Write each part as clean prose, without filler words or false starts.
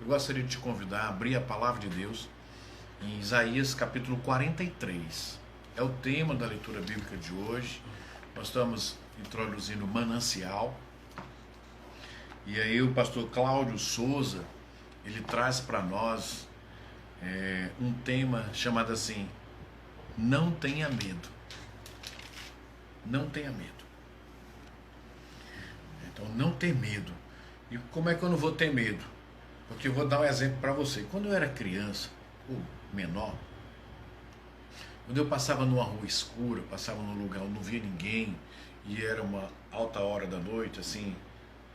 Eu gostaria de te convidar a abrir a palavra de Deus em Isaías capítulo 43. É o tema da leitura bíblica de hoje. Nós estamos introduzindo o manancial. E aí o pastor Cláudio Souza, ele traz para nós um tema chamado assim: não tenha medo. Não tenha medo. Então, não ter medo. E como é que eu não vou ter medo? Porque eu vou dar um exemplo para você. Quando eu era criança, ou menor, quando eu passava numa rua escura, passava num lugar onde não via ninguém, e era uma alta hora da noite, assim,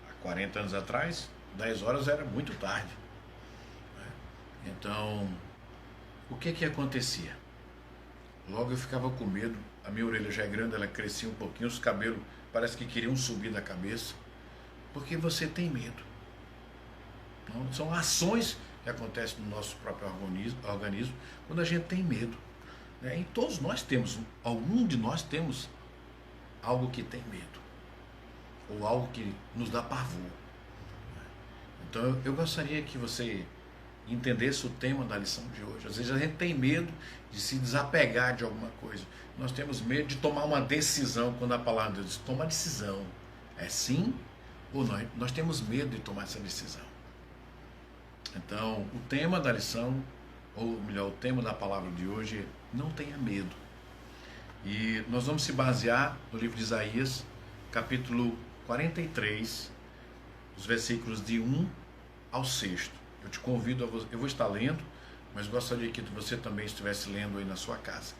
há 40 anos atrás, 10 horas era muito tarde. Então, o que acontecia? Logo eu ficava com medo, a minha orelha já é grande, ela crescia um pouquinho, os cabelos parece que queriam subir da cabeça, porque você tem medo. Não, são ações que acontecem no nosso próprio organismo quando a gente tem medo. E todos nós temos, algum de nós temos algo que tem medo, ou algo que nos dá pavor. Então eu gostaria que você entendesse o tema da lição de hoje. Às vezes a gente tem medo de se desapegar de alguma coisa. Nós temos medo de tomar uma decisão, quando a palavra de Deus diz, toma decisão. É sim ou não? Nós temos medo de tomar essa decisão. Então, o tema da lição, ou melhor, o tema da palavra de hoje é não tenha medo. E nós vamos se basear no livro de Isaías, capítulo 43, os versículos de 1 ao 6. Eu te convido, eu vou estar lendo, mas gostaria que você também estivesse lendo aí na sua casa.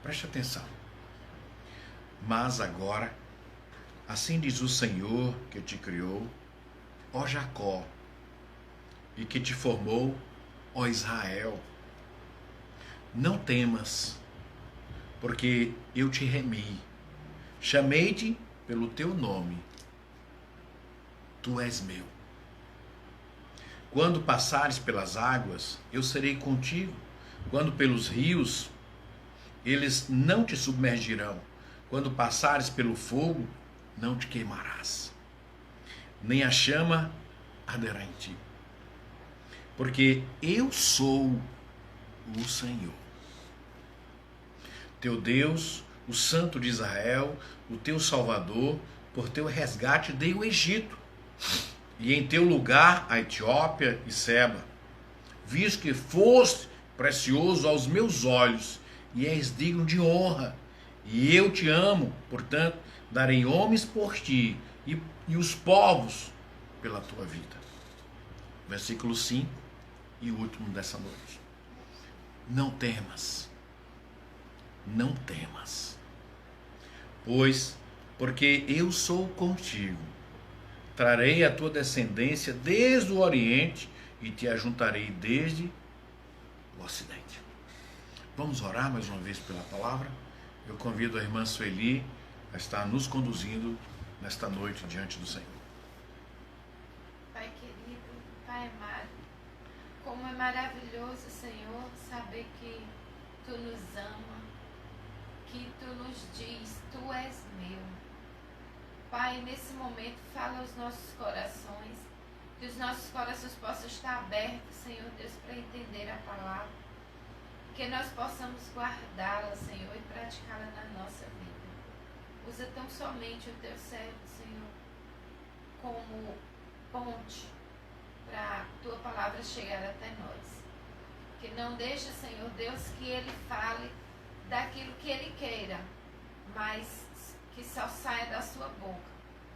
Preste atenção. Mas agora, assim diz o Senhor que te criou, ó Jacó, e que te formou, ó Israel. Não temas, porque eu te remi, chamei-te pelo teu nome, tu és meu. Quando passares pelas águas, eu serei contigo. Quando pelos rios, eles não te submergirão. Quando passares pelo fogo, não te queimarás, nem a chama arderá em ti. Porque eu sou o Senhor, teu Deus, o Santo de Israel, o teu Salvador. Por teu resgate dei o Egito, e em teu lugar a Etiópia e Seba, visto que foste precioso aos meus olhos, e és digno de honra, e eu te amo, portanto, darei homens por ti, e os povos pela tua vida. Versículo 5, e o último dessa noite. Não temas, não temas, porque eu sou contigo. Trarei a tua descendência desde o Oriente e te ajuntarei desde o Ocidente. Vamos orar mais uma vez pela palavra. Eu convido a irmã Sueli a estar nos conduzindo nesta noite diante do Senhor. Pai querido, Pai amado, como é maravilhoso, Senhor, saber que Tu nos ama, que Tu nos diz, Tu és meu. Pai, nesse momento, fala aos nossos corações, que os nossos corações possam estar abertos, Senhor Deus, para entender a palavra, que nós possamos guardá-la, Senhor, e praticá-la na nossa vida. Usa tão somente o Teu servo, Senhor, como ponte para a Tua palavra chegar até nós. Que não deixe, Senhor Deus, que Ele fale daquilo que Ele queira, mas que só saia da sua boca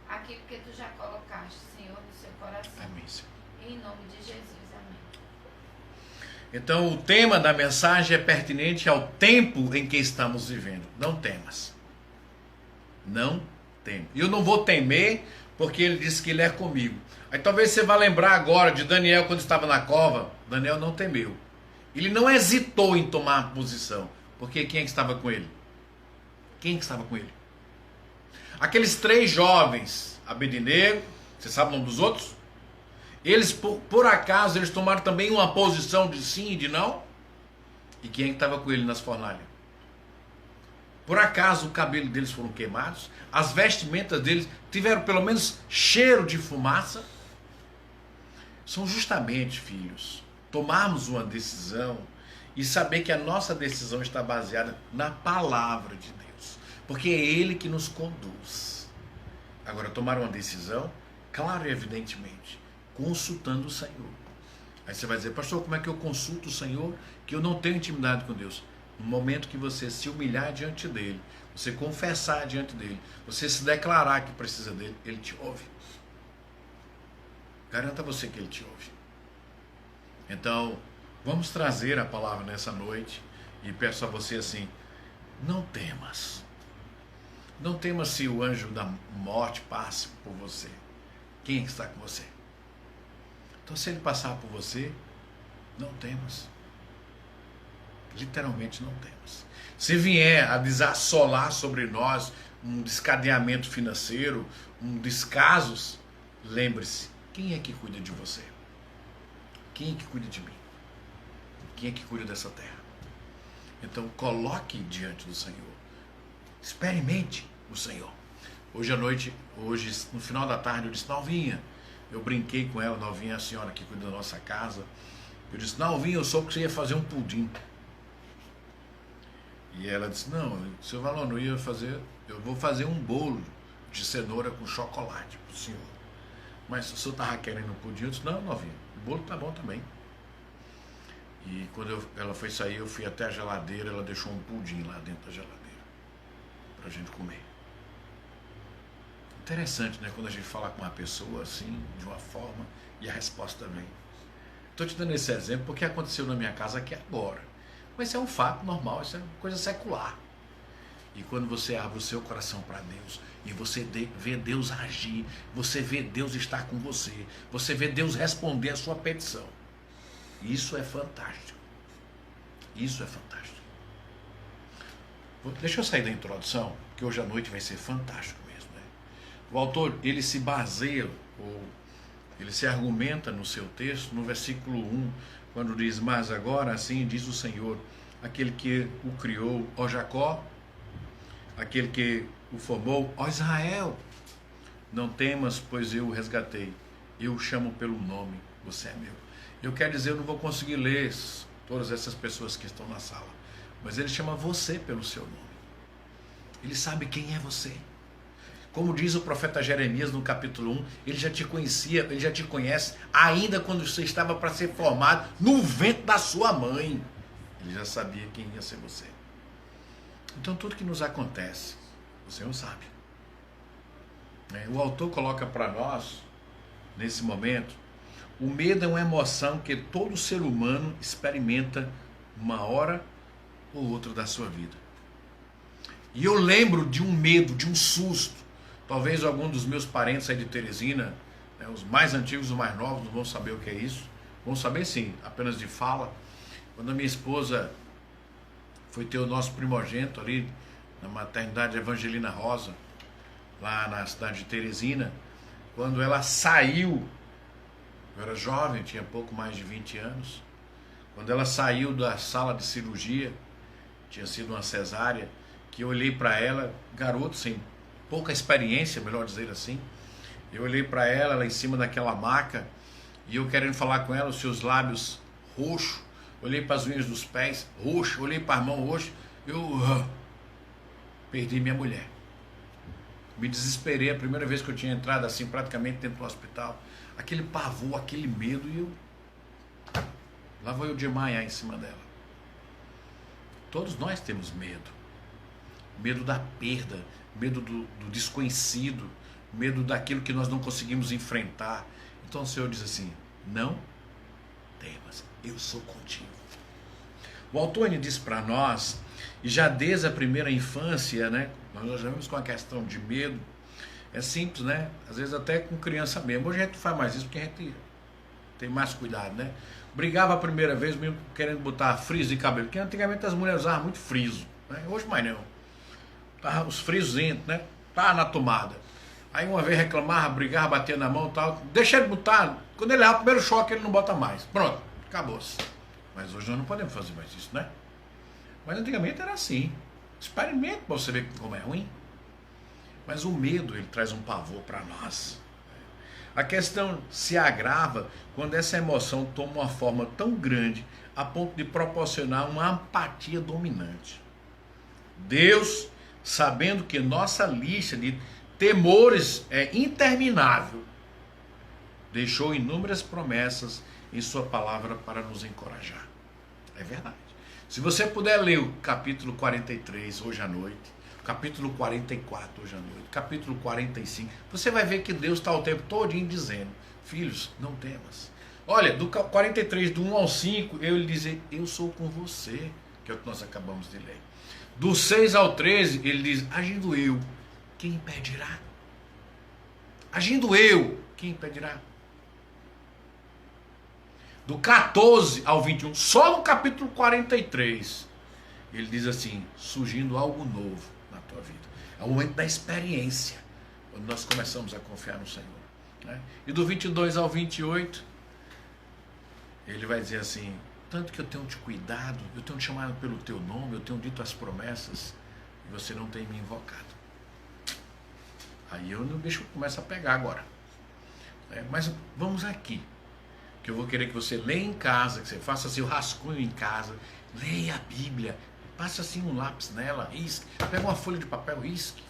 aquilo que Tu já colocaste, Senhor, no seu coração. Amém, Senhor. Em nome de Jesus, amém. Então o tema da mensagem é pertinente ao tempo em que estamos vivendo. Não temas. Não temas. Eu não vou temer, porque Ele disse que Ele é comigo. Aí talvez você vá lembrar agora de Daniel quando estava na cova. Daniel não temeu. Ele não hesitou em tomar posição. Porque quem é que estava com ele? Quem é que estava com ele? Aqueles 3 jovens, Abednego, você sabe o nome dos outros? Eles, por acaso, eles tomaram também uma posição de sim e de não? E quem é que estava com ele nas fornalhas? Por acaso o cabelo deles foram queimados? As vestimentas deles tiveram pelo menos cheiro de fumaça? são justamente, filhos, tomarmos uma decisão e saber que a nossa decisão está baseada na palavra de Deus, porque é Ele que nos conduz. Agora, tomar uma decisão, claro e evidentemente, consultando o Senhor. Aí você vai dizer, pastor, como é que eu consulto o Senhor que eu não tenho intimidade com Deus? No momento que você se humilhar diante dEle, você confessar diante dEle, você se declarar que precisa dEle, Ele te ouve. Garanta você que Ele te ouve. Então, vamos trazer a palavra nessa noite e peço a você assim, não temas. Não temas se o anjo da morte passe por você. Quem é que está com você? Então, se ele passar por você, não temas. Literalmente não temas. Se vier a desassolar sobre nós um descadeamento financeiro, um descasos, lembre-se, quem é que cuida de você? Quem é que cuida de mim? Quem é que cuida dessa terra? Então coloque diante do Senhor. Experimente o Senhor. Hoje à noite, hoje no final da tarde, eu disse, Nalvinha, eu brinquei com ela, Nalvinha é a senhora que cuida da nossa casa. Eu disse, Nalvinha, eu soube que você ia fazer um pudim. E ela disse, não, seu Valor, não ia fazer, eu vou fazer um bolo de cenoura com chocolate para o senhor. Mas se o senhor estava querendo um pudim, eu disse, não, Nalvinha, o bolo tá bom também. E quando ela foi sair, eu fui até a geladeira, ela deixou um pudim lá dentro da geladeira para a gente comer. Interessante, né? Quando a gente fala com uma pessoa assim, de uma forma, e a resposta vem. Estou te dando esse exemplo porque aconteceu na minha casa aqui agora. Mas isso é um fato normal, isso é coisa secular. E quando você abre o seu coração para Deus, e você vê Deus agir, você vê Deus estar com você, você vê Deus responder a sua petição. Isso é fantástico. Isso é fantástico. Deixa eu sair da introdução, que hoje à noite vai ser fantástico mesmo, né? O autor, ele se baseia, ou ele se argumenta no seu texto, no versículo 1, quando diz, mas agora assim diz o Senhor, aquele que o criou, ó Jacó, aquele que o formou, ó Israel, não temas, pois eu o resgatei, eu o chamo pelo nome, você é meu. Eu quero dizer, eu não vou conseguir ler todas essas pessoas que estão na sala, mas ele chama você pelo seu nome. Ele sabe quem é você. Como diz o profeta Jeremias no capítulo 1, ele já te conhecia, ele já te conhece, ainda quando você estava para ser formado no ventre da sua mãe. Ele já sabia quem ia ser você. Então tudo que nos acontece, o Senhor sabe. O autor coloca para nós, nesse momento, o medo é uma emoção que todo ser humano experimenta uma hora ou outra da sua vida. E eu lembro de um medo, de um susto. Talvez algum dos meus parentes aí de Teresina, os mais antigos, os mais novos, não vão saber o que é isso. Vão saber sim, apenas de fala. Quando a minha esposa foi ter o nosso primogênito ali na maternidade Evangelina Rosa, lá na cidade de Teresina, quando ela saiu, eu era jovem, tinha pouco mais de 20 anos, quando ela saiu da sala de cirurgia, tinha sido uma cesárea, que eu olhei para ela, garoto, sem pouca experiência, melhor dizer assim, eu olhei para ela lá em cima daquela maca, e eu querendo falar com ela, os seus lábios roxos, olhei para as unhas dos pés, roxo, olhei para as mãos roxas, eu perdi minha mulher. Me desesperei, a primeira vez que eu tinha entrado assim, praticamente dentro do hospital, aquele pavor, aquele medo, e lá vou eu desmaiar em cima dela. Todos nós temos medo. Medo da perda, medo do desconhecido, medo daquilo que nós não conseguimos enfrentar. Então o Senhor diz assim, não temas, eu sou contigo. O autor diz para nós, e já desde a primeira infância, né, nós já vemos com a questão de medo, é simples, né? Às vezes até com criança mesmo. Hoje a gente faz mais isso porque a gente tem mais cuidado, né? Brigava a primeira vez mesmo querendo botar friso de cabelo, porque antigamente as mulheres usavam muito friso, né? Hoje mais não. Tava os frisozentos, né? Tava na tomada. Aí uma vez reclamava, brigava, batia na mão e tal. Deixa ele botar. Quando ele errar o primeiro choque, ele não bota mais. Pronto, acabou-se. Mas hoje nós não podemos fazer mais isso, né? Mas antigamente era assim. Experimento para você ver como é ruim. Mas o medo, ele traz um pavor para nós. A questão se agrava quando essa emoção toma uma forma tão grande a ponto de proporcionar uma apatia dominante. Deus, sabendo que nossa lista de temores é interminável, deixou inúmeras promessas em sua palavra para nos encorajar. É verdade. Se você puder ler o capítulo 43 hoje à noite, capítulo 44 hoje à noite, capítulo 45, você vai ver que Deus está o tempo todinho dizendo: filhos, não temas. Olha, do 43, do 1 ao 5, ele diz: eu sou com você, que é o que nós acabamos de ler. Do 6 ao 13, ele diz: agindo eu, quem impedirá? Agindo eu, quem impedirá? Do 14 ao 21, só no capítulo 43, ele diz assim: surgindo algo novo na tua vida. É o momento da experiência, quando nós começamos a confiar no Senhor, né? E do 22 ao 28, ele vai dizer assim: tanto que eu tenho te cuidado, eu tenho te chamado pelo teu nome, eu tenho dito as promessas, e você não tem me invocado. Aí o bicho começa a pegar agora. Mas vamos aqui, que eu vou querer que você leia em casa, que você faça assim o rascunho em casa, leia a Bíblia, passe assim um lápis nela, risque, pega uma folha de papel, risque,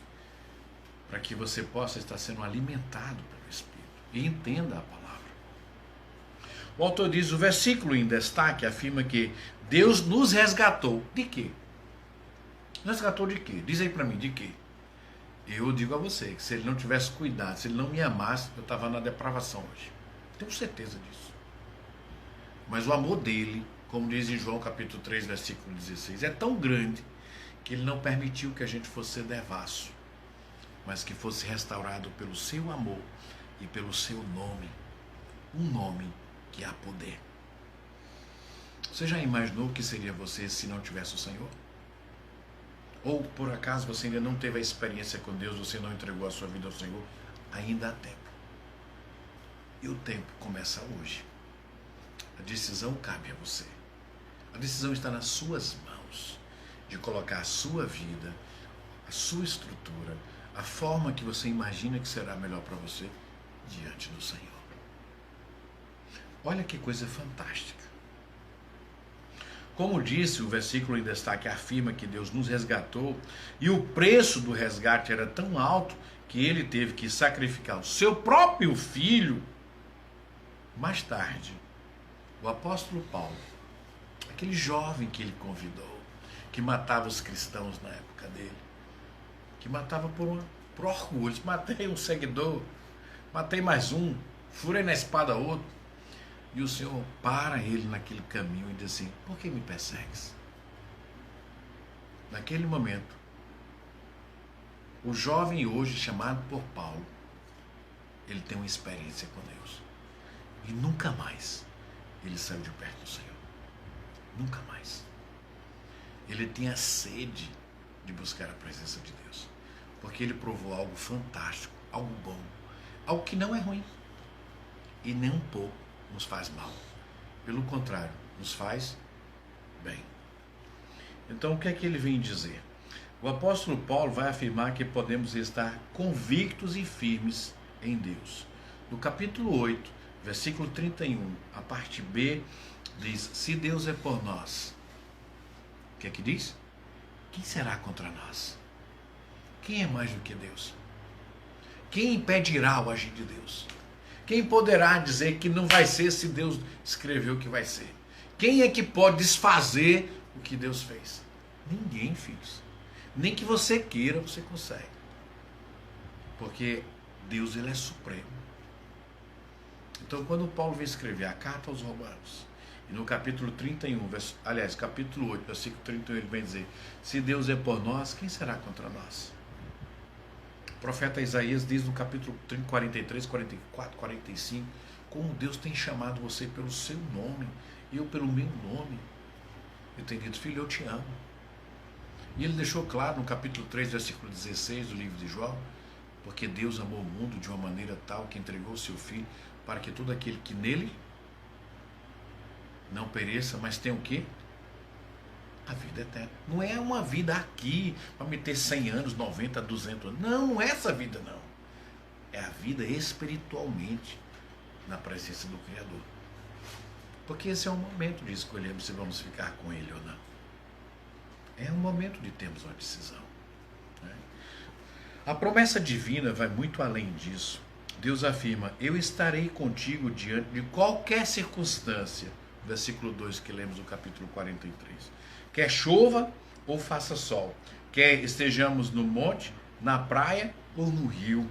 para que você possa estar sendo alimentado pelo Espírito e entenda a palavra. O autor diz, o versículo em destaque afirma que Deus nos resgatou. De quê? Nos resgatou de quê? Diz aí para mim, de quê? Eu digo a você, que se ele não tivesse cuidado, se ele não me amasse, eu estava na depravação hoje. Tenho certeza disso. Mas o amor dele, como diz em João capítulo 3, versículo 16, é tão grande que ele não permitiu que a gente fosse devasso, mas que fosse restaurado pelo seu amor e pelo seu nome. Um nome que há poder. Você já imaginou o que seria você se não tivesse o Senhor? Ou por acaso você ainda não teve a experiência com Deus, você não entregou a sua vida ao Senhor? Ainda há tempo. E o tempo começa hoje. A decisão cabe a você. A decisão está nas suas mãos, de colocar a sua vida, a sua estrutura, a forma que você imagina que será melhor para você diante do Senhor. Olha que coisa fantástica. Como disse, o versículo em destaque afirma que Deus nos resgatou e o preço do resgate era tão alto que ele teve que sacrificar o seu próprio filho. Mais tarde, o apóstolo Paulo, aquele jovem que ele convidou, que matava os cristãos na época dele, que matava por orgulho, matei um seguidor, matei mais um, furei na espada outro. E o Senhor para ele naquele caminho e diz assim: por que me persegues? Naquele momento, o jovem hoje chamado por Paulo, ele tem uma experiência com Deus. E nunca mais ele saiu de perto do Senhor. Nunca mais. Ele tinha sede de buscar a presença de Deus. Porque ele provou algo fantástico, algo bom, algo que não é ruim. E nem um pouco nos faz mal. Pelo contrário, nos faz bem. Então, o que é que ele vem dizer? O apóstolo Paulo vai afirmar que podemos estar convictos e firmes em Deus. No capítulo 8, versículo 31, a parte B, diz: se Deus é por nós, o que é que diz? Quem será contra nós? Quem é mais do que Deus? Quem impedirá o agir de Deus? Quem poderá dizer que não vai ser se Deus escreveu que vai ser? Quem é que pode desfazer o que Deus fez? Ninguém, filhos. Nem que você queira, você consegue. Porque Deus, ele é supremo. Então, quando Paulo vem escrever a carta aos Romanos, e no capítulo 31, capítulo 8, versículo 31, ele vem dizer: se Deus é por nós, quem será contra nós? O profeta Isaías diz no capítulo 43, 44, 45, como Deus tem chamado você pelo seu nome, e eu pelo meu nome. Ele tem dito: filho, eu te amo. E ele deixou claro no capítulo 3, versículo 16 do livro de João: porque Deus amou o mundo de uma maneira tal que entregou o seu Filho, para que todo aquele que nele não pereça, mas tenha o quê? A vida eterna. Não é uma vida aqui, para me ter 100 anos, 90, 200 anos. Não, não é essa vida não. é a vida espiritualmente na presença do Criador. Porque esse é o momento de escolhermos se vamos ficar com Ele ou não. É um momento de termos uma decisão. Né? A promessa divina vai muito além disso. Deus afirma: eu estarei contigo diante de qualquer circunstância. Versículo 2 que lemos do capítulo 43. Quer chova ou faça sol. Quer estejamos no monte, na praia ou no rio.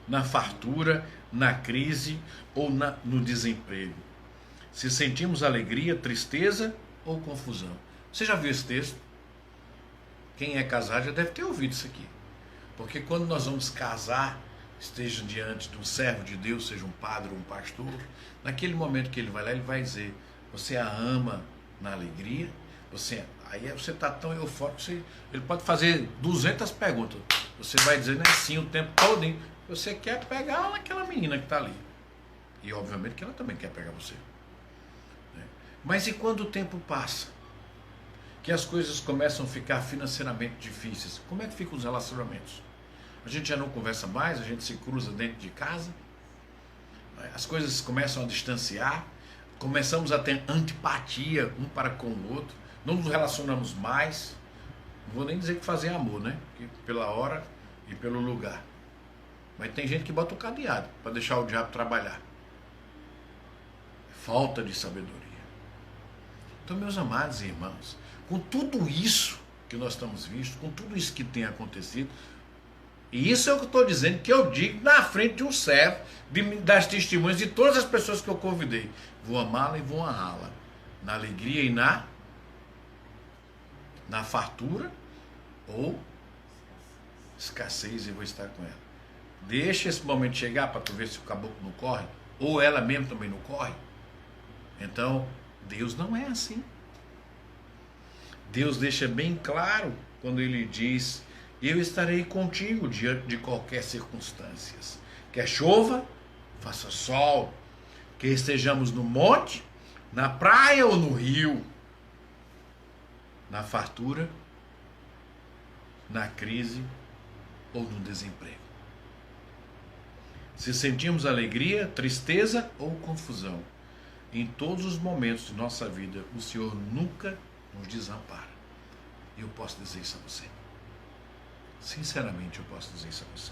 Na fartura, na crise ou no desemprego. Se sentimos alegria, tristeza ou confusão. Você já viu esse texto? Quem é casado já deve ter ouvido isso aqui. Porque quando nós vamos casar, esteja diante de um servo de Deus, seja um padre ou um pastor, naquele momento que ele vai lá, ele vai dizer: você a ama na alegria? Aí você está tão eufórico, ele pode fazer 200 perguntas. Você vai dizer sim o tempo todo. Você quer pegar aquela menina que está ali. E obviamente que ela também quer pegar você. Mas e quando o tempo passa? Que as coisas começam a ficar financeiramente difíceis. Como é que ficam os relacionamentos? A gente já não conversa mais, a gente se cruza dentro de casa. As coisas começam a distanciar. Começamos a ter antipatia um para com o outro. Não nos relacionamos mais. Não vou nem dizer que fazer amor, né? Pela hora e pelo lugar. Mas tem gente que bota o cadeado para deixar o diabo trabalhar. Falta de sabedoria. Então, meus amados irmãos, com tudo isso que nós estamos vendo, com tudo isso que tem acontecido, e isso é o que eu estou dizendo, que eu digo na frente de um servo, das testemunhas de todas as pessoas que eu convidei. Vou amá-la e vou honrá-la. Na alegria e na fartura ou escassez, e vou estar com ela. Deixa esse momento chegar para tu ver se o caboclo não corre, ou ela mesmo também não corre. Então, Deus não é assim. Deus deixa bem claro quando Ele diz: eu estarei contigo diante de qualquer circunstância. Quer chova, faça sol. Quer estejamos no monte, na praia ou no rio. Na fartura, na crise ou no desemprego. Se sentimos alegria, tristeza ou confusão, em todos os momentos de nossa vida, o Senhor nunca nos desampara. E eu posso dizer isso a você. Sinceramente, eu posso dizer isso a você.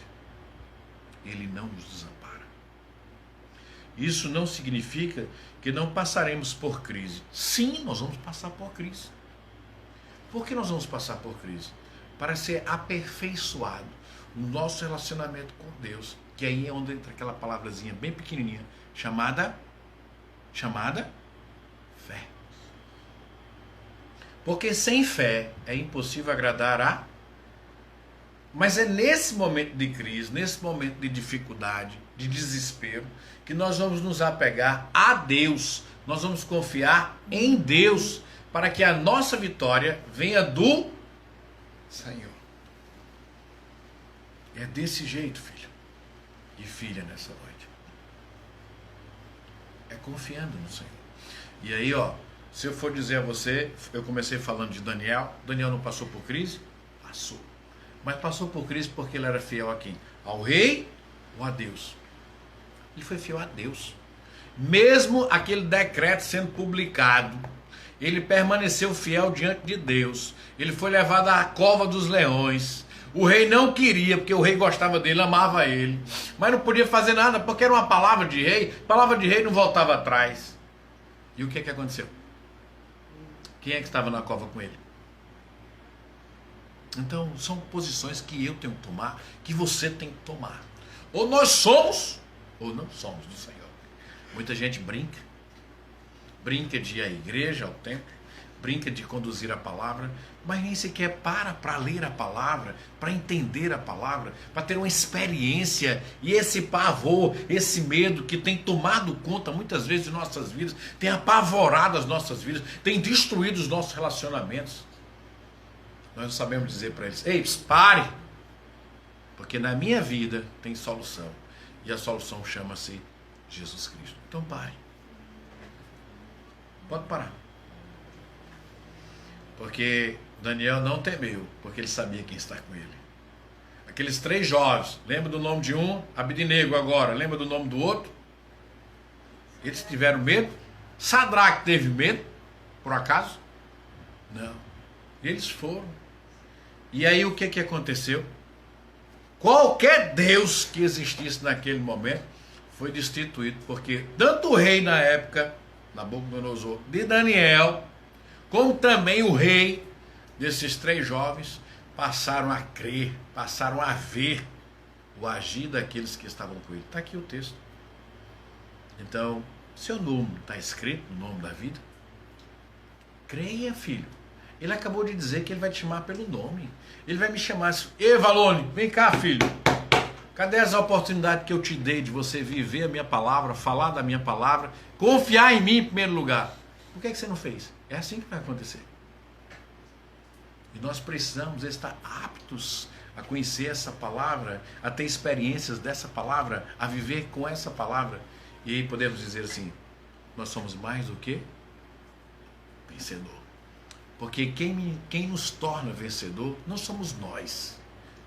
Ele não nos desampara. Isso não significa que não passaremos por crise. Sim, nós vamos passar por crise. Por que nós vamos passar por crise? Para ser aperfeiçoado o nosso relacionamento com Deus, que aí é onde entra aquela palavrazinha bem pequenininha, chamada fé. Porque sem fé é impossível agradar a... Mas é nesse momento de crise, nesse momento de dificuldade, de desespero, que nós vamos nos apegar a Deus. Nós vamos confiar em Deus para que a nossa vitória venha do Senhor. É desse jeito, filho e filha, nessa noite. É confiando no Senhor. E aí, se eu for dizer a você, eu comecei falando de Daniel. Daniel não passou por crise? Passou. Mas passou por crise porque ele era fiel a quem? Ao rei ou a Deus? Ele foi fiel a Deus. Mesmo aquele decreto sendo publicado, ele permaneceu fiel diante de Deus. Ele foi levado à cova dos leões. O rei não queria, porque o rei gostava dele, amava ele. Mas não podia fazer nada, porque era uma palavra de rei. Palavra de rei não voltava atrás. E o que aconteceu? Quem é que estava na cova com ele? Então, são posições que eu tenho que tomar, que você tem que tomar. Ou nós somos, ou não somos do Senhor. Muita gente brinca de ir à igreja, ao templo, brinca de conduzir a palavra, mas nem sequer para ler a palavra, para entender a palavra, para ter uma experiência. E esse pavor, esse medo que tem tomado conta muitas vezes de nossas vidas, tem apavorado as nossas vidas, tem destruído os nossos relacionamentos. Nós não sabemos dizer para eles: ei, pare, porque na minha vida tem solução, e a solução chama-se Jesus Cristo. Então pare. Pode parar. Porque Daniel não temeu, porque ele sabia quem está com ele. Aqueles 3 jovens, lembra do nome de um? Abednego agora, lembra do nome do outro? Eles tiveram medo? Sadraque teve medo, por acaso? Não. Eles foram. E aí o que aconteceu? Qualquer Deus que existisse naquele momento foi destituído, porque tanto o rei na época, Nabucodonosor, de Daniel, como também o rei desses 3 jovens, passaram a crer, passaram a ver o agir daqueles que estavam com ele. Está aqui o texto. Então, seu nome está escrito no nome da vida? Creia, filho. Ele acabou de dizer que ele vai te chamar pelo nome. Ele vai me chamar assim: Ei, Valone, vem cá, filho. Cadê essa oportunidade que eu te dei de você viver a minha palavra, falar da minha palavra, confiar em mim em primeiro lugar? Por que você não fez? É assim que vai acontecer. E nós precisamos estar aptos a conhecer essa palavra, a ter experiências dessa palavra, a viver com essa palavra. E aí podemos dizer assim: nós somos mais do que vencedor. Porque quem nos torna vencedor não somos nós.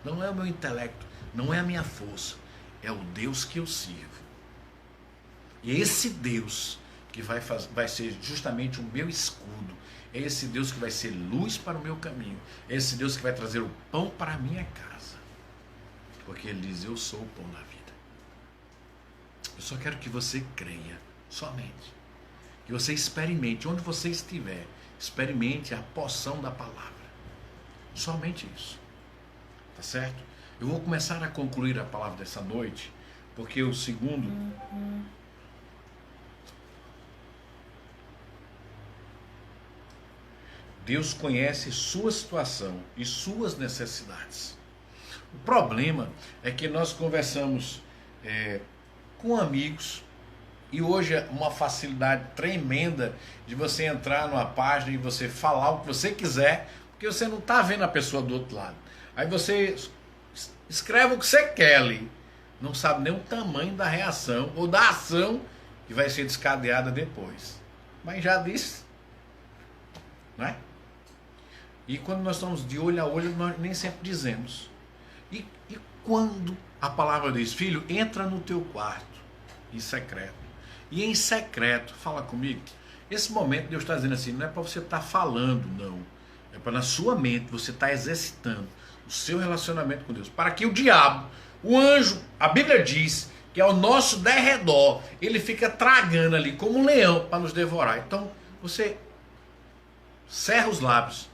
Não é o meu intelecto, não é a minha força. É o Deus que eu sirvo. E é esse Deus que vai ser justamente o meu escudo. É esse Deus que vai ser luz para o meu caminho. É esse Deus que vai trazer o pão para a minha casa. Porque Ele diz: eu sou o pão da vida. Eu só quero que você creia, somente. Que você experimente, onde você estiver, experimente a porção da palavra. Somente isso. Tá certo? Eu vou começar a concluir a palavra dessa noite, porque o segundo... Deus conhece sua situação e suas necessidades. O problema é que nós conversamos com amigos, e hoje é uma facilidade tremenda de você entrar numa página e você falar o que você quiser, porque você não está vendo a pessoa do outro lado. Aí você escreve o que você quer ali, não sabe nem o tamanho da reação ou da ação que vai ser descadeada depois. Mas já disse, não é? E quando nós estamos de olho a olho, nós nem sempre dizemos. E quando a palavra diz: filho, entra no teu quarto em secreto, e em secreto fala comigo. Esse momento Deus está dizendo assim, não é para você estar falando, não. É para na sua mente você estar exercitando o seu relacionamento com Deus, para que o diabo, o anjo, a Bíblia diz que ao nosso derredor, ele fica tragando ali como um leão para nos devorar. Então você cerra os lábios.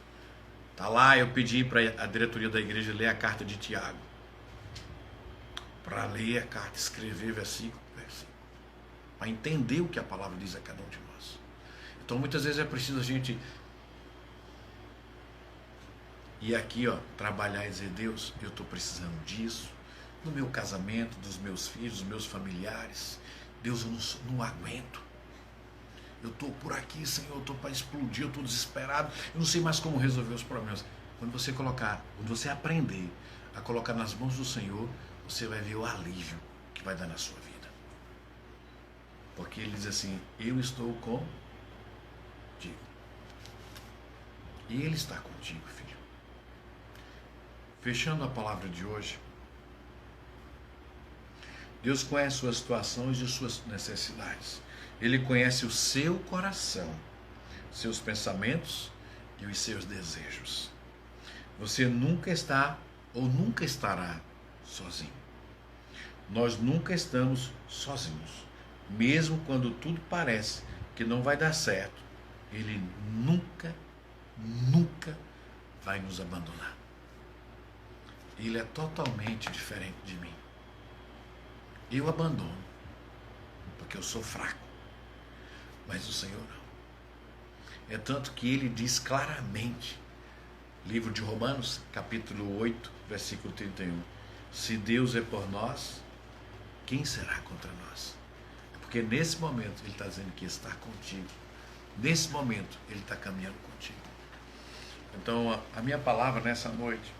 Tá lá, eu pedi para a diretoria da igreja ler a carta de Tiago, para ler a carta, escrever versículo por versículo, para entender o que a palavra diz a cada um de nós. Então muitas vezes é preciso a gente ir aqui, trabalhar e dizer: Deus, eu estou precisando disso, no meu casamento, dos meus filhos, dos meus familiares. Deus, eu não aguento. Eu estou por aqui, Senhor, eu estou para explodir, eu estou desesperado, eu não sei mais como resolver os problemas. Quando você aprender a colocar nas mãos do Senhor, você vai ver o alívio que vai dar na sua vida. Porque Ele diz assim: eu estou contigo. E Ele está contigo, filho. Fechando a palavra de hoje, Deus conhece suas situações e suas necessidades. Ele conhece o seu coração, seus pensamentos e os seus desejos. Você nunca está ou nunca estará sozinho. Nós nunca estamos sozinhos. Mesmo quando tudo parece que não vai dar certo, Ele nunca vai nos abandonar. Ele é totalmente diferente de mim. Eu abandono, porque eu sou fraco. Mas o Senhor não. É tanto que Ele diz claramente, livro de Romanos, capítulo 8, versículo 31, se Deus é por nós, quem será contra nós? É porque nesse momento Ele está dizendo que está contigo. Nesse momento Ele está caminhando contigo. Então a minha palavra nessa noite: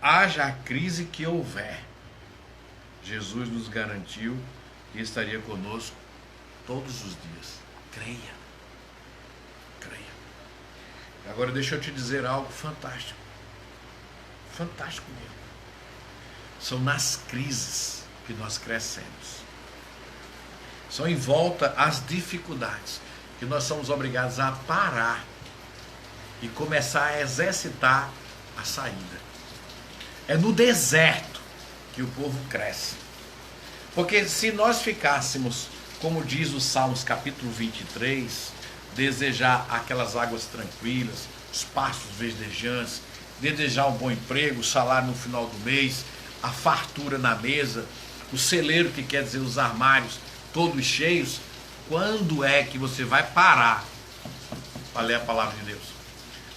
haja a crise que houver, Jesus nos garantiu que estaria conosco todos os dias. Creia. Creia. Agora deixa eu te dizer algo fantástico. Fantástico mesmo. São nas crises que nós crescemos. São em volta às dificuldades que nós somos obrigados a parar e começar a exercitar a saída. É no deserto que o povo cresce. Porque se nós ficássemos, como diz o Salmos capítulo 23, desejar aquelas águas tranquilas, os pastos verdejantes, desejar um bom emprego, o salário no final do mês, a fartura na mesa, o celeiro, que quer dizer os armários todos cheios, quando é que você vai parar para ler a palavra de Deus?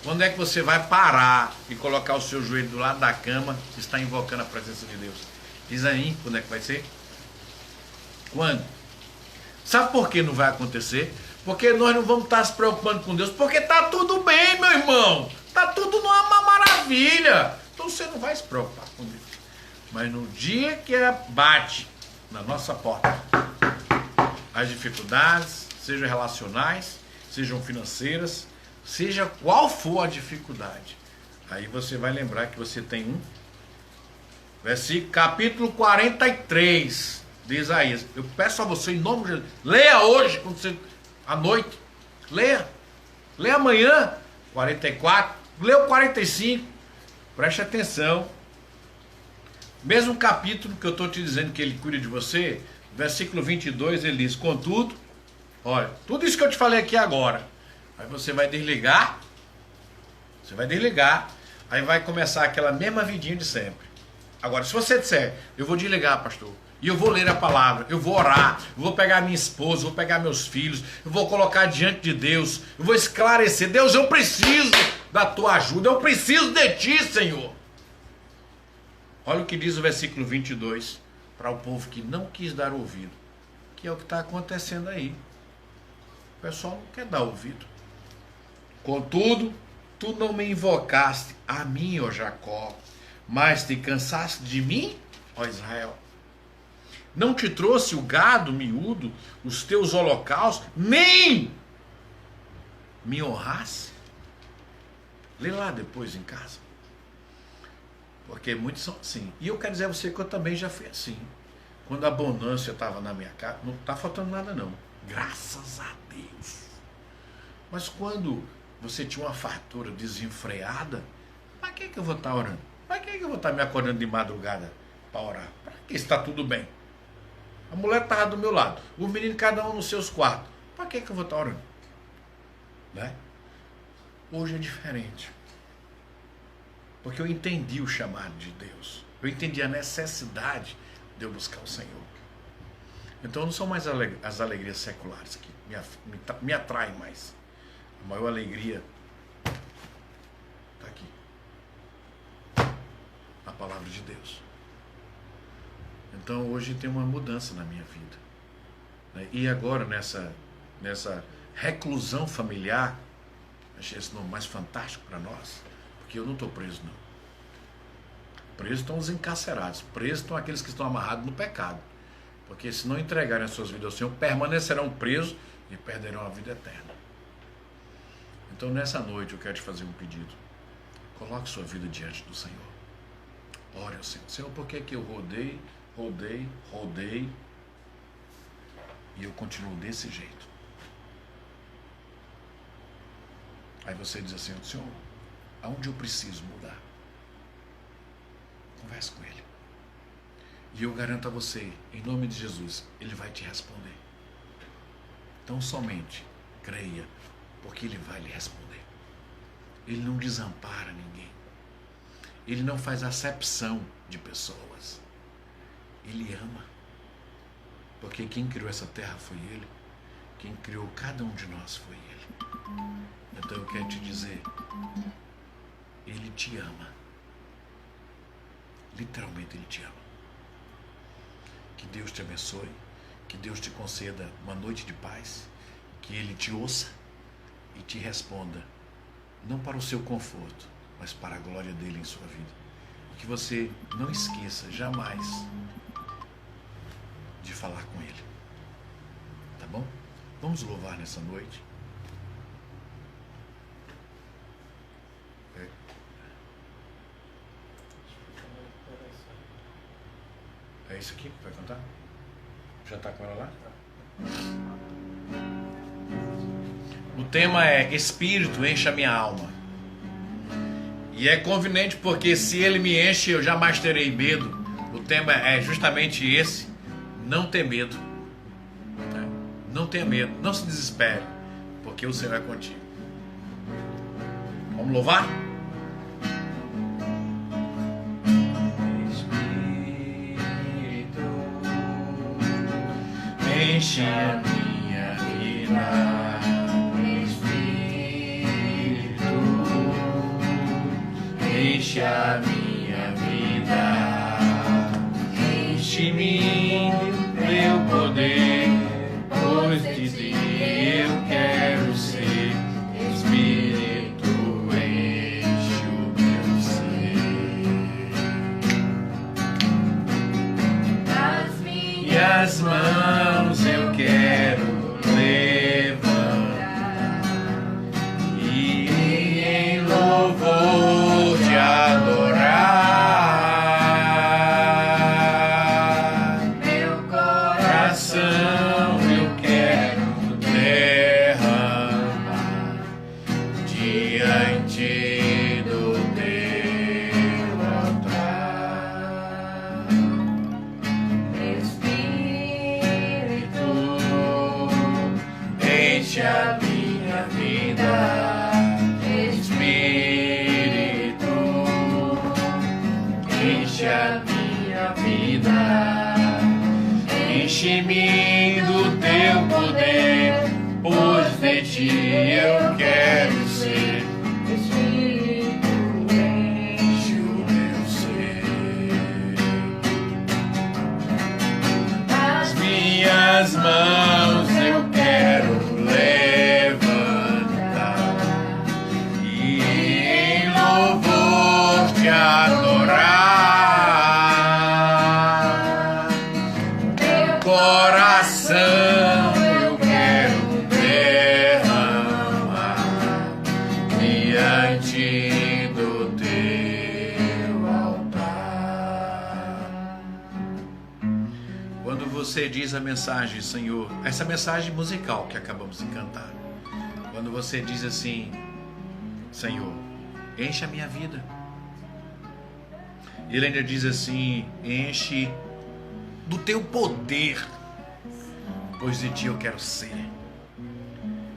Quando é que você vai parar e colocar o seu joelho do lado da cama e estar invocando a presença de Deus? Diz aí, quando é que vai ser? Quando? Sabe por que não vai acontecer? Porque nós não vamos estar se preocupando com Deus, porque está tudo bem, meu irmão. Está tudo numa maravilha. Então você não vai se preocupar com Deus. Mas no dia que bate na nossa porta as dificuldades, sejam relacionais, sejam financeiras, seja qual for a dificuldade, aí você vai lembrar que você tem um versículo, capítulo 43 de Isaías. Eu peço a você, em nome de Jesus, leia hoje, quando você, à noite, leia amanhã, 44, leia o 45, preste atenção. Mesmo capítulo que eu estou te dizendo que ele cuida de você, versículo 22, ele diz: contudo, olha, tudo isso que eu te falei aqui agora, aí você vai desligar, aí vai começar aquela mesma vidinha de sempre. Agora, se você disser, eu vou desligar, pastor, e eu vou ler a palavra, eu vou orar, eu vou pegar minha esposa, eu vou pegar meus filhos, eu vou colocar diante de Deus, eu vou esclarecer, Deus, eu preciso da tua ajuda, eu preciso de ti, Senhor. Olha o que diz o versículo 22, para o povo que não quis dar ouvido, que é o que está acontecendo aí. O pessoal não quer dar ouvido. Contudo, tu não me invocaste a mim, ó Jacó, mas te cansaste de mim, ó Israel. Não te trouxe o gado miúdo, os teus holocaustos, nem me honrasse? Lê lá depois em casa. Porque muitos são assim. E eu quero dizer a você que eu também já fui assim. Quando a abundância estava na minha casa, não está faltando nada não. Graças a Deus. Mas quando você tinha uma fartura desenfreada, para que eu vou estar orando? Para que eu vou estar me acordando de madrugada para orar? Para que está tudo bem? A mulher estava do meu lado, os meninos cada um nos seus quartos. Para que eu vou estar orando? Né? Hoje é diferente. Porque eu entendi o chamado de Deus. Eu entendi a necessidade de eu buscar o Senhor. Então não são mais as alegrias seculares que me atraem mais. A maior alegria está aqui. A palavra de Deus. Então hoje tem uma mudança na minha vida. E agora nessa reclusão familiar, achei esse nome mais fantástico para nós. Porque eu não estou preso, não. Presos estão os encarcerados. Presos estão aqueles que estão amarrados no pecado. Porque se não entregarem as suas vidas ao Senhor, permanecerão presos e perderão a vida eterna. Então nessa noite eu quero te fazer um pedido. Coloque sua vida diante do Senhor. Ore ao Senhor. Senhor, por que eu rodei e eu continuo desse jeito? Aí você diz assim: Senhor, aonde eu preciso mudar? Converse com Ele. E eu garanto a você, em nome de Jesus, Ele vai te responder. Então somente creia, porque Ele vai lhe responder. Ele não desampara ninguém. Ele não faz acepção de pessoas. Ele ama. Porque quem criou essa terra foi Ele. Quem criou cada um de nós foi Ele. Então eu quero te dizer, Ele te ama. Literalmente Ele te ama. Que Deus te abençoe, que Deus te conceda uma noite de paz, que Ele te ouça e te responda, não para o seu conforto, mas para a glória dEle em sua vida. Que você não esqueça jamais de falar com Ele. Tá bom? Vamos louvar nessa noite. esse aqui que vai cantar? Já está com ela lá? O tema é Espírito, enche a minha alma. E é conveniente porque se ele me enche, eu jamais terei medo. O tema é justamente esse: não ter medo. Não tenha medo, não se desespere, porque o Senhor é contigo. Vamos louvar? Enche a minha vida, Espírito, enche a minha vida, enche-me teu poder, pois de ti eu quero ser. Espírito, enche o meu ser. Nas minhas mãos eu quero levantar e em louvor te adorar. Meu coração eu quero derramar diante do teu altar. Espírito, enche a minha vida. Espírito, enche a minha vida. Enche-me do teu poder, pois de ti eu quero ser. Espírito, enche o meu ser. Nas minhas mãos eu quero levantar e em louvor te adorar. Meu coração eu quero derramar diante do teu altar. Quando você diz a mensagem, Senhor, essa mensagem musical que acabamos de cantar, quando você diz assim: Senhor, enche a minha vida. Ele ainda diz assim: enche do teu poder, pois de ti eu quero ser.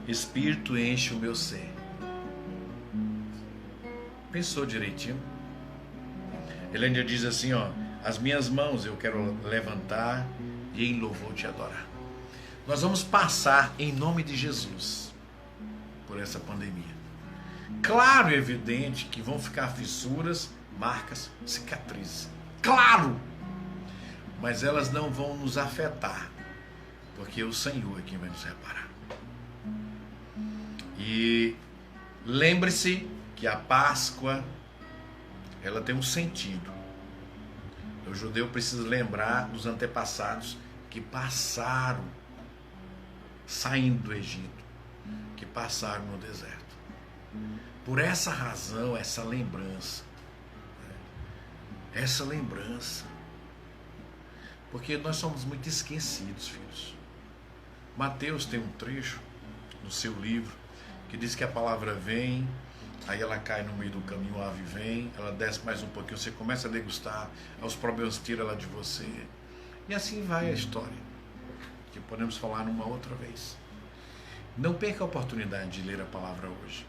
Espírito, enche o meu ser. Pensou direitinho? Ele ainda diz assim, ó: as minhas mãos eu quero levantar e em louvor te adorar. Nós vamos passar em nome de Jesus por essa pandemia. Claro e evidente que vão ficar fissuras, marcas, cicatrizes. Claro! Mas elas não vão nos afetar, porque o Senhor é quem vai nos reparar. E lembre-se que a Páscoa, ela tem um sentido. O judeu precisa lembrar dos antepassados que passaram saindo do Egito, que passaram no deserto. Por essa razão, essa lembrança, porque nós somos muito esquecidos, filhos. Mateus tem um trecho no seu livro que diz que a palavra vem, aí ela cai no meio do caminho, a ave vem, ela desce mais um pouquinho, você começa a degustar, os problemas tiram ela de você, e assim vai a história, que podemos falar numa outra vez. Não perca a oportunidade de ler a palavra hoje.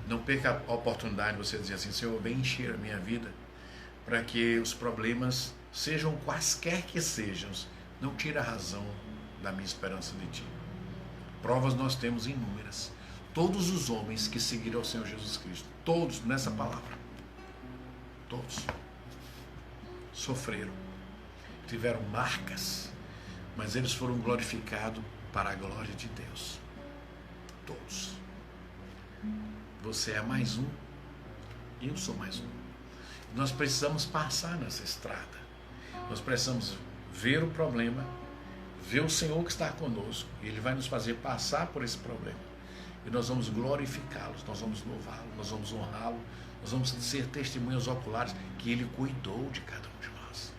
Não perca a oportunidade de você dizer assim: Senhor, vem encher a minha vida, para que os problemas, sejam quaisquer que sejam, não tire a razão da minha esperança de Ti. Provas nós temos inúmeras. Todos os homens que seguiram ao Senhor Jesus Cristo, todos nessa palavra, todos sofreram, tiveram marcas, mas eles foram glorificados para a glória de Deus. Todos. Você é mais um, eu sou mais um. Nós precisamos passar nessa estrada. Nós precisamos ver o problema, ver o Senhor que está conosco, e Ele vai nos fazer passar por esse problema. E nós vamos glorificá-lo, nós vamos louvá-lo, nós vamos honrá-lo, nós vamos ser testemunhas oculares que Ele cuidou de cada um de nós.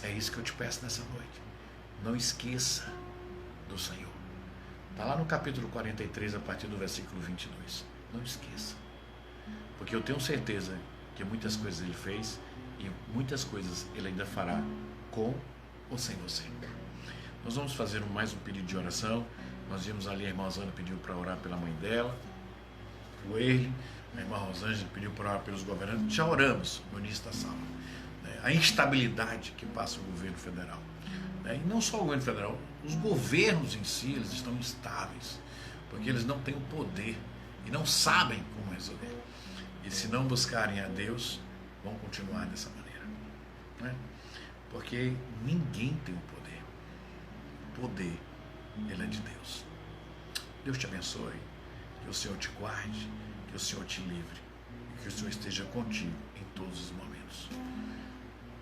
É isso que eu te peço nessa noite. Não esqueça do Senhor. Está lá no capítulo 43, a partir do versículo 22. Não esqueça. Porque eu tenho certeza que muitas coisas Ele fez e muitas coisas Ele ainda fará com ou sem você. Nós vamos fazer mais um pedido de oração. Nós vimos ali, a irmã Rosângela pediu para orar pela mãe dela, o Erle, a irmã Rosângela pediu para orar pelos governantes. Já oramos no início da sala. A instabilidade que passa o governo federal. E não só o governo federal, os governos em si, eles estão instáveis, porque eles não têm o poder e não sabem como resolver. E se não buscarem a Deus, vão continuar dessa maneira. Porque ninguém tem o poder. O poder, ele é de Deus. Deus te abençoe, que o Senhor te guarde, que o Senhor te livre e que o Senhor esteja contigo em todos os momentos.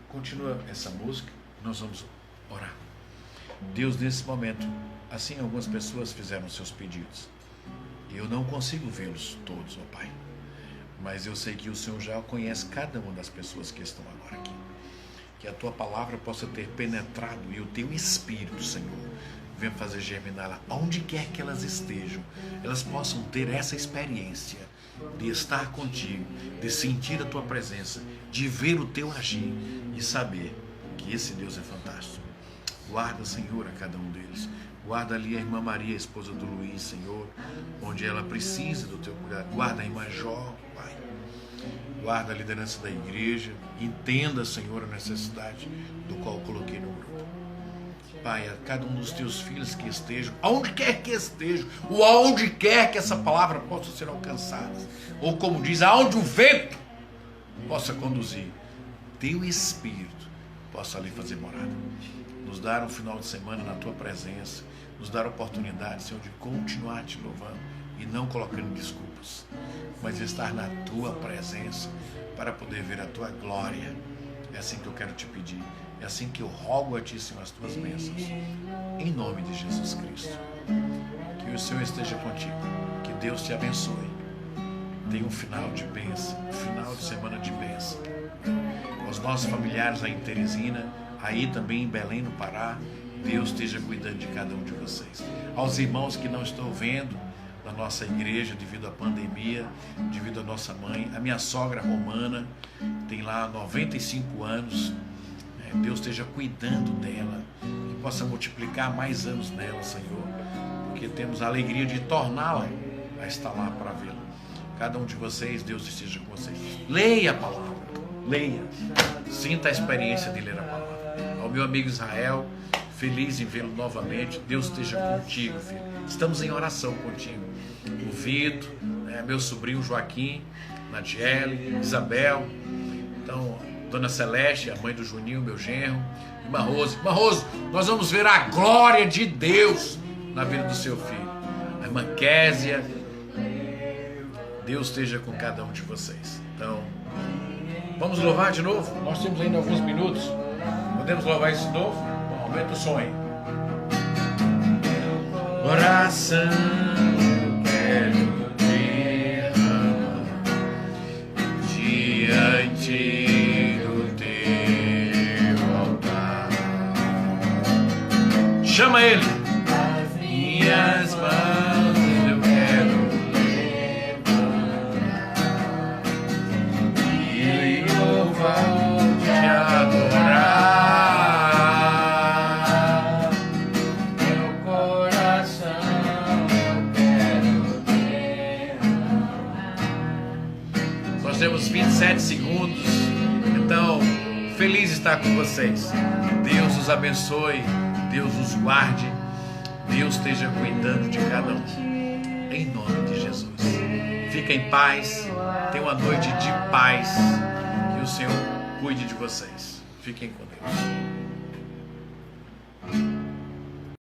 Continua essa música, nós vamos orar. Deus, nesse momento, assim algumas pessoas fizeram seus pedidos. Eu não consigo vê-los todos, ó Pai. Mas eu sei que o Senhor já conhece cada uma das pessoas que estão agora aqui. Que a Tua palavra possa ter penetrado e o Teu Espírito, Senhor, venha fazer germinar onde quer que elas estejam. Elas possam ter essa experiência de estar contigo, de sentir a Tua presença, de ver o Teu agir e saber que esse Deus é fantástico. Guarda, Senhor, a cada um deles. Guarda ali a irmã Maria, a esposa do Luiz, Senhor, onde ela precisa do Teu cuidado. Guarda a irmã Jó, Pai. Guarda a liderança da igreja. Entenda, Senhor, a necessidade do qual coloquei no grupo. Pai, a cada um dos Teus filhos que estejam, aonde quer que estejam, ou aonde quer que essa palavra possa ser alcançada, ou como diz, aonde o vento possa conduzir, Teu Espírito possa ali fazer morada. Nos dar um final de semana na Tua presença, nos dar a oportunidade, Senhor, de continuar Te louvando e não colocando desculpas, mas estar na Tua presença para poder ver a Tua glória. É assim que eu quero Te pedir, é assim que eu rogo a Ti, Senhor, as Tuas bênçãos, em nome de Jesus Cristo. Que o Senhor esteja contigo, que Deus te abençoe. Tenha um final de bênção, um final de semana de bênção. Os nossos familiares aí em Teresina, aí também em Belém, no Pará, Deus esteja cuidando de cada um de vocês. Aos irmãos que não estão vendo da nossa igreja devido à pandemia, devido à nossa mãe, a minha sogra romana, tem lá 95 anos, Deus esteja cuidando dela, que possa multiplicar mais anos nela, Senhor, porque temos a alegria de torná-la a estar lá para vê-la. Cada um de vocês, Deus esteja com vocês. Leia a palavra, leia, sinta a experiência de ler a palavra. Ao meu amigo Israel, feliz em vê-lo novamente. Deus esteja contigo, filho. Estamos em oração contigo. O Vitor, meu sobrinho Joaquim, Nadiele, Isabel, então, Dona Celeste, a mãe do Juninho, meu genro, irmã Rose. Irmã Rose, nós vamos ver a glória de Deus na vida do seu filho. A irmã Késia, Deus esteja com cada um de vocês. Então, vamos louvar de novo? Nós temos ainda alguns minutos. Podemos louvar isso de novo? Bom, aumenta o som aí. Oração eu quero derramar diante do Teu altar. Chama Ele. As minhas mãos eu quero levantar e louvar. Temos 27 segundos, então feliz estar com vocês. Deus os abençoe, Deus os guarde, Deus esteja cuidando de cada um, em nome de Jesus. Fiquem em paz, tenham uma noite de paz, que o Senhor cuide de vocês. Fiquem com Deus.